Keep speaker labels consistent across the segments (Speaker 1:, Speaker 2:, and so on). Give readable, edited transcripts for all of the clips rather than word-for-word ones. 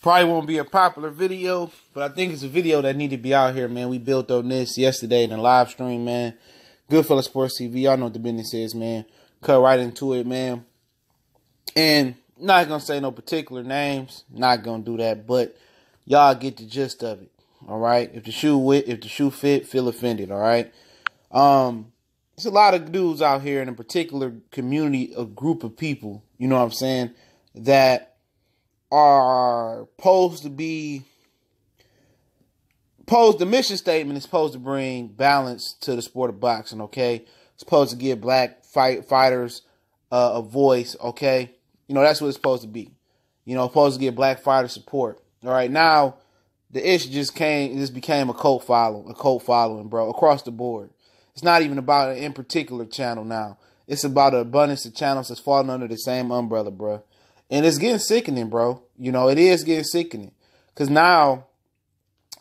Speaker 1: Probably won't be a popular video, but I think it's a video that need to be out here, man. We built on this yesterday in the live stream, man. Goodfellas Sports TV, y'all know what the business is, man. Cut right into it, man. And not gonna say no particular names, not gonna do that, but y'all get the gist of it. All right. If the shoe fit, feel offended. All right. There's a lot of dudes out here in a particular community, a group of people, you know what I'm saying, that are supposed to be the mission statement is supposed to bring balance to the sport of boxing. Okay. It's supposed to give black fighters a voice. Okay. You know, that's what it's supposed to be. You know, supposed to give black fighters support. All right. Now, the issue just became a cult following, bro, across the board. It's not even about an in particular channel now. It's about an abundance of channels that's falling under the same umbrella, bro. And it's getting sickening, bro. You know, it is getting sickening. Because now,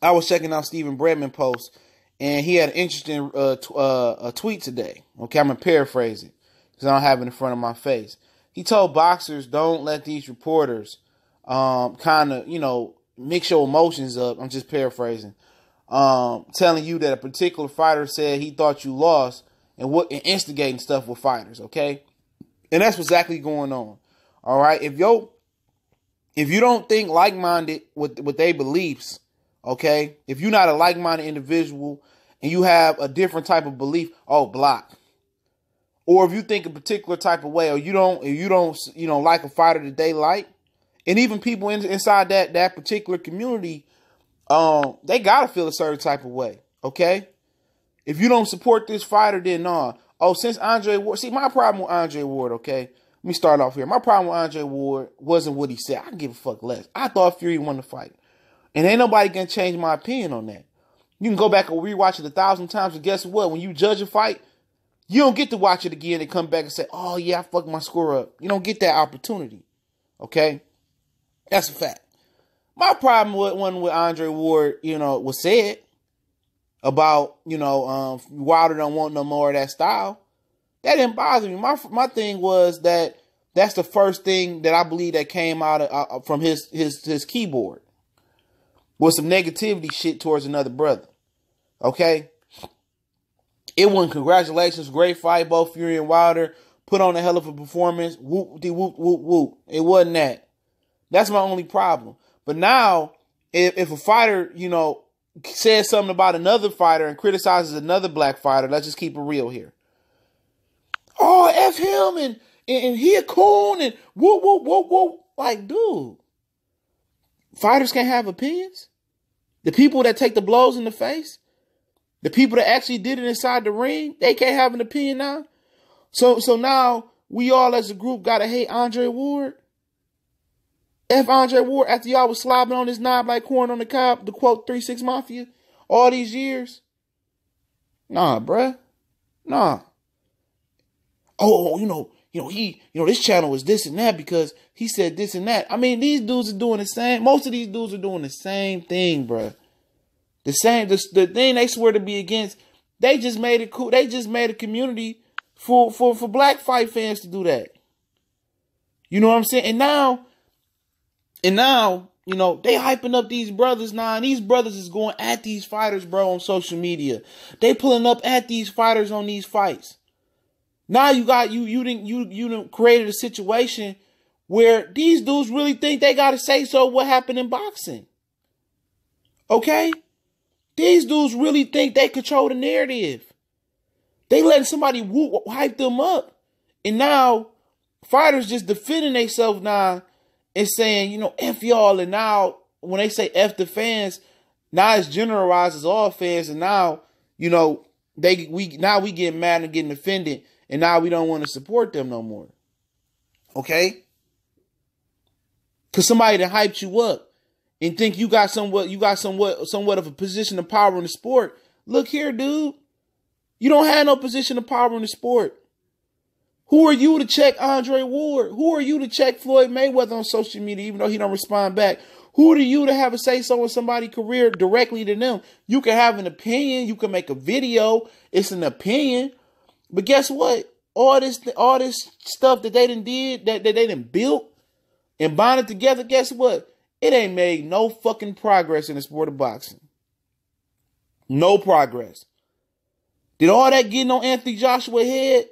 Speaker 1: I was checking out Stephen Bredman posts, and he had an interesting a tweet today. Okay, I'm going to paraphrase it, because I don't have it in front of my face. He told boxers, don't let these reporters kind of, you know, mix your emotions up. I'm just paraphrasing. Telling you that a particular fighter said he thought you lost and instigating stuff with fighters, okay? And that's what's exactly going on. All right. If you don't think like-minded with their beliefs, okay, if you're not a like-minded individual and you have a different type of belief, block. Or if you think a particular type of way, or you don't like a fighter that they like, and even people inside that particular community, they gotta feel a certain type of way. Okay. If you don't support this fighter, then no. Since Andre Ward, see, my problem with Andre Ward, okay. Let me start off here. My problem with Andre Ward wasn't what he said. I give a fuck less. I thought Fury won the fight. And ain't nobody gonna change my opinion on that. You can go back and rewatch it 1,000 times, and guess what? When you judge a fight, you don't get to watch it again and come back and say, oh yeah, I fucked my score up. You don't get that opportunity. Okay? That's a fact. My problem with Andre Ward, you know, was said about, you know, Wilder don't want no more of that style. That didn't bother me. My thing was that's the first thing that I believe that came out from his keyboard was some negativity shit towards another brother. Okay? It wasn't congratulations, great fight, both Fury and Wilder, put on a hell of a performance, whoop, whoop, whoop, whoop. It wasn't that. That's my only problem. But now, if a fighter, you know, says something about another fighter and criticizes another black fighter, let's just keep it real here. Oh, F him and he a coon and whoop, whoop, whoop, whoop. Like, dude, fighters can't have opinions? The people that take the blows in the face, the people that actually did it inside the ring, they can't have an opinion now? So now we all as a group got to hate Andre Ward? F Andre Ward after y'all was slobbing on his knob like corn on the cob, to quote 3-6 Mafia, all these years? Nah, bruh. Nah. This channel is this and that because he said this and that. I mean, these dudes are doing the same. Most of these dudes are doing the same thing, bruh. The thing they swear to be against, they just made it cool. They just made a community for black fight fans to do that. You know what I'm saying? And now, you know, they hyping up these brothers now, and these brothers is going at these fighters, bro, on social media. They pulling up at these fighters on these fights. Now you done created a situation where these dudes really think they gotta say so what happened in boxing. Okay? These dudes really think they control the narrative. They letting somebody hype them up. And now fighters just defending themselves now and saying, you know, F y'all. And now when they say F the fans, now it's generalized as all fans. And now, you know, we get mad and getting offended. And now we don't want to support them no more. Okay? Because somebody that hyped you up and think you got somewhat of a position of power in the sport. Look here, dude. You don't have no position of power in the sport. Who are you to check Andre Ward? Who are you to check Floyd Mayweather on social media, even though he don't respond back? Who are you to have a say-so in somebody's career directly to them? You can have an opinion. You can make a video. It's an opinion. But guess what? All this stuff that they done did, that they done built and bonded together, guess what? It ain't made no fucking progress in the sport of boxing. No progress. Did all that getting on Anthony Joshua head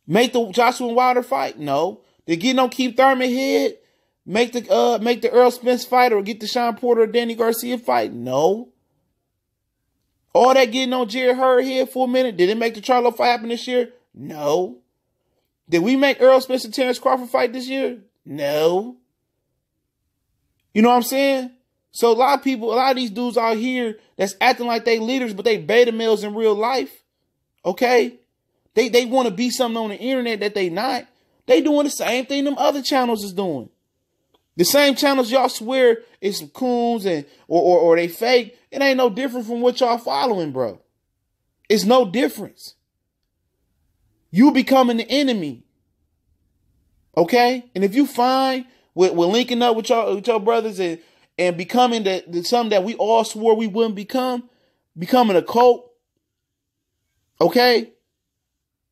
Speaker 1: make the Joshua and Wilder fight? No. Did getting on Keith Thurman head make the Earl Spence fight or get the Sean Porter or Danny Garcia fight? No. All that getting on Jared Hurd head for a minute, did it make the Charlo fight happen this year? No. Did we make Earl Spence and Terrence Crawford fight this year? No. You know what I'm saying? So a lot of these dudes out here that's acting like they leaders, but they beta males in real life. Okay? They want to be something on the internet that they not. They doing the same thing them other channels is doing. The same channels y'all swear is some coons or they fake. It ain't no different from what y'all following, bro. It's no difference. You becoming the enemy. Okay? And if you find with linking up with your brothers and becoming the something that we all swore we wouldn't becoming a cult. Okay?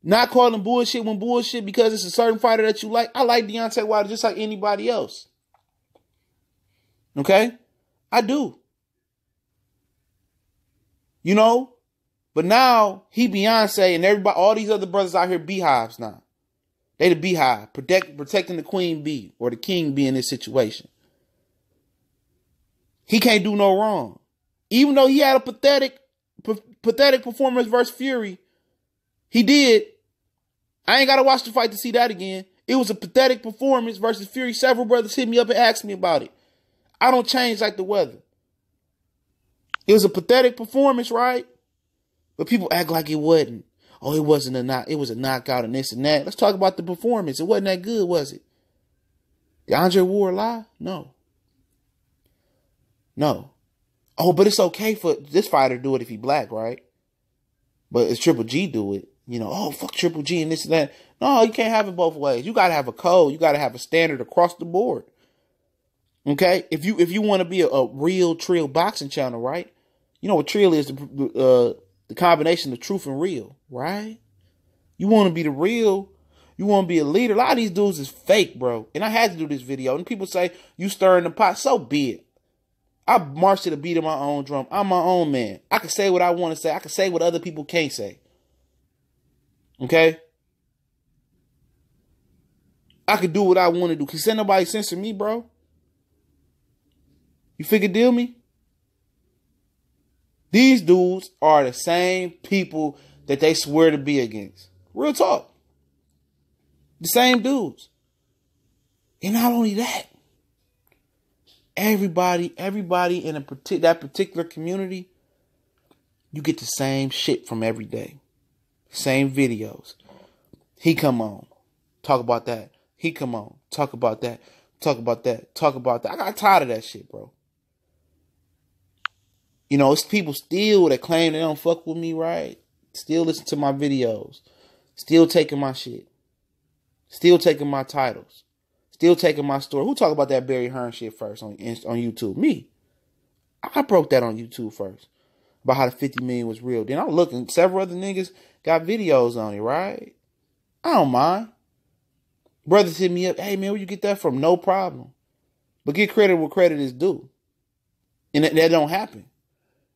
Speaker 1: Not calling bullshit when bullshit because it's a certain fighter that you like. I like Deontay Wilder just like anybody else. Okay? I do. You know? But now he Beyonce and everybody, all these other brothers out here beehives now. They the beehive, protecting the queen bee or the king bee in this situation. He can't do no wrong. Even though he had a pathetic performance versus Fury, he did. I ain't got to watch the fight to see that again. It was a pathetic performance versus Fury. Several brothers hit me up and asked me about it. I don't change like the weather. It was a pathetic performance, right? But people act like it wasn't. Oh, it wasn't a knock. It was a knockout and this and that. Let's talk about the performance. It wasn't that good, was it? Did Andre Ward lie? No. No. Oh, but it's okay for this fighter to do it if he black, right? But it's Triple G do it. You know, oh, fuck Triple G and this and that. No, you can't have it both ways. You got to have a code. You got to have a standard across the board. Okay? If you want to be a real trill boxing channel, right? You know what trill is? The combination of truth and real, right? You want to be the real. You want to be a leader. A lot of these dudes is fake, bro. And I had to do this video. And people say, you stirring the pot. So be it. I march to the beat of my own drum. I'm my own man. I can say what I want to say. I can say what other people can't say. Okay? I could do what I want to do. Can nobody censor me, bro? You figure deal me? These dudes are the same people that they swear to be against. Real talk. The same dudes. And not only that, everybody in that particular community, you get the same shit from every day. Same videos. He come on. Talk about that. He come on. Talk about that. Talk about that. Talk about that. I got tired of that shit, bro. You know, it's people still that claim they don't fuck with me, right? Still listen to my videos. Still taking my shit. Still taking my titles. Still taking my story. Who talk about that Barry Hearn shit first on YouTube? Me. I broke that on YouTube first. About how the 50 million was real. Then I'm looking. Several other niggas got videos on it, right? I don't mind. Brothers hit me up. Hey, man, where you get that from? No problem. But get credit where credit is due. And that don't happen.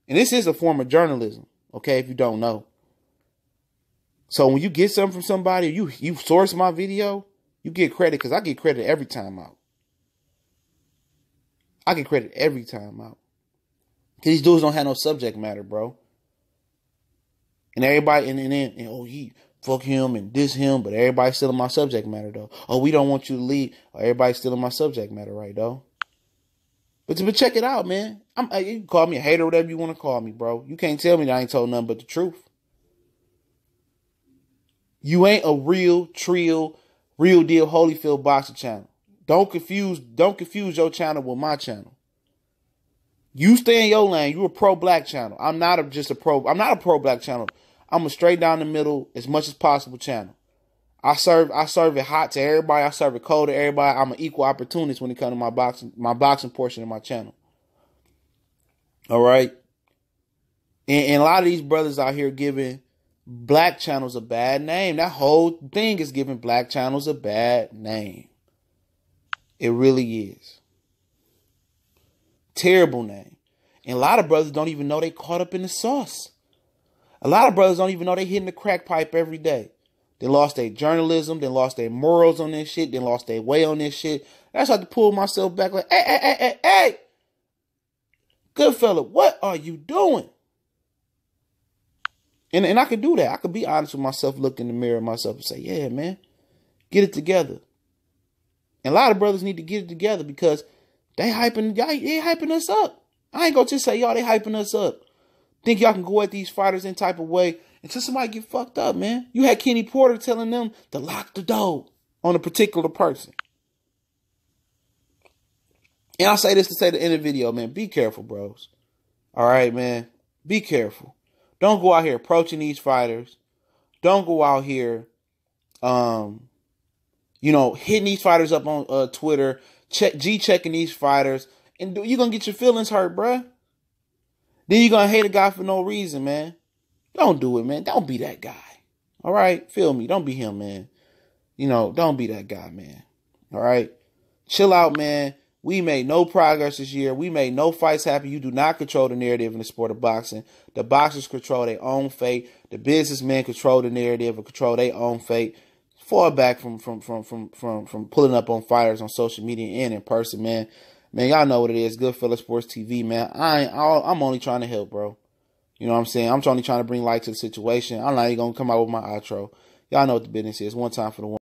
Speaker 1: And this is a form of journalism, okay, if you don't know. So when you get something from somebody, you source my video, you get credit because I get credit every time out. I get credit every time out. Because these dudes don't have no subject matter, bro. And everybody, and oh, he fuck him and diss him, but everybody's still in my subject matter, though. Oh, we don't want you to leave. Oh, everybody's still in my subject matter, right, though? But check it out, man. You can call me a hater, whatever you want to call me, bro. You can't tell me that I ain't told nothing but the truth. You ain't a real deal Holyfield boxing channel. Don't confuse your channel with my channel. You stay in your lane. You're a pro-black channel. I'm not a pro-black channel. I'm a straight down the middle as much as possible channel. I serve it hot to everybody. I serve it cold to everybody. I'm an equal opportunist when it comes to my boxing portion of my channel. All right. And a lot of these brothers out here giving black channels a bad name. That whole thing is giving black channels a bad name. It really is. Terrible name. And a lot of brothers don't even know they caught up in the sauce. A lot of brothers don't even know they hitting the crack pipe every day. They lost their journalism. They lost their morals on this shit. They lost their way on this shit. That's how I had to pull myself back like, hey. Good fella, what are you doing? And I could do that. I could be honest with myself, look in the mirror at myself and say, yeah, man, get it together. And a lot of brothers need to get it together because they hyping us up. I ain't gonna just say, y'all, they hyping us up. Think y'all can go at these fighters in type of way until somebody get fucked up, man. You had Kenny Porter telling them to lock the door on a particular person. And I'll say this to say the end of the video, man. Be careful, bros. All right, man. Be careful. Don't go out here approaching these fighters. Don't go out here, hitting these fighters up on Twitter, checking these fighters, and you're going to get your feelings hurt, bruh. Then you're going to hate a guy for no reason, man. Don't do it, man. Don't be that guy. All right? Feel me. Don't be him, man. Don't be that guy, man. All right? Chill out, man. We made no progress this year. We made no fights happen. You do not control the narrative in the sport of boxing. The boxers control their own fate. The businessmen control the narrative and control their own fate. Fall back from pulling up on fighters on social media and in person, man. Man, y'all know what it is. Goodfellas Sports TV, man. I'm only trying to help, bro. You know what I'm saying? I'm only trying to bring light to the situation. I'm not even gonna come out with my outro. Y'all know what the business is. One time for the one.